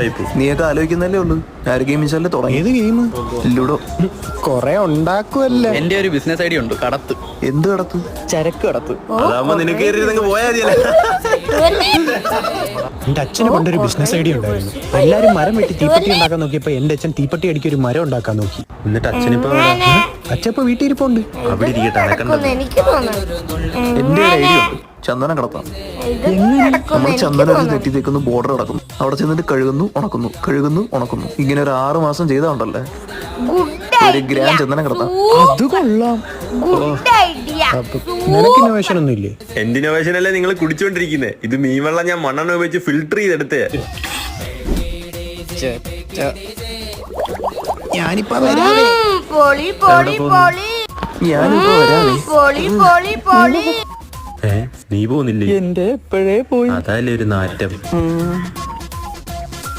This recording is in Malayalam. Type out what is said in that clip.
സെറ്റായിപ്പോ. നീയൊക്കെ ആലോചിക്കുന്നല്ലേ ഉള്ളു. ആര് ഗെയിം വെച്ചാലേ തുടങ്ങി. ഏത് ഗെയിം? ലൂഡോ. കൊറേ ഉണ്ടാക്കുമല്ലേ. എന്റെ ഒരു ബിസിനസ് ഐഡിയ ഉണ്ട്. കടത്ത്. എന്ത് കടത്ത്? ചരക്ക് കടത്ത്. അതാവുമ്പോ നിനക്ക് പോയാ മതിയല്ലേ. എന്റെ അച്ഛന് പണ്ടൊരു ബിസിനസ് ഐഡിയ ഉണ്ടായിരുന്നു. എല്ലാരും മരം വെട്ടി തീപ്പെട്ടി ഉണ്ടാക്കാൻ നോക്കിയപ്പോ എന്റെ അച്ഛൻ തീപ്പെട്ടി അടിക്കി ഒരു മരം ഉണ്ടാക്കാൻ നോക്കി. എന്നിട്ട് അച്ഛനിപ്പോ അച്ഛപ്പോ വീട്ടിൽ ഇരിപ്പുണ്ട്. അവിടെ ഇരിക്കട്ടെ, അനക്കണ്ടത്. എന്റെ ഒരു ഐഡിയ ഉണ്ട്. ചന്ദനം കടത്താം. നമ്മൾ ചന്ദനം ഒരു നെറ്റി തേക്കുന്നു, ബോർഡർ കിടക്കുന്നു. അവിടെ ചെന്നിട്ട് കഴുകുന്നു, ഉണക്കുന്നു, കഴുകുന്നു, ഉണക്കുന്നു. ഇങ്ങനെ ഒരു 6 മാസം ചെയ്താണ്ടല്ലേ ഒരു ഗ്രാം ചന്ദനം കിടത്താം. അത് കൊള്ളാം. നിനക്ക് ഇന്നോവേഷൻ ഒന്നും ഇല്ലേ? എന്റെ ഇന്നോവേഷൻ അല്ലേ നിങ്ങൾ കുടിച്ചോണ്ടിരിക്കുന്നേ. ഇത് മീൻവെള്ളം ഞാൻ മണ്ണെണ്ണ ഉപയോഗിച്ച് ഫിൽട്ടർ ചെയ്തെടുത്തേ. ഞാനിപ്പോ വരാവേ. ഞാനിപ്പോ വരാവേ. നീ പോകുന്നില്ലേ? എന്റെ എപ്പോഴേ പോയി. അതല്ലേ ഒരു നാറ്റം.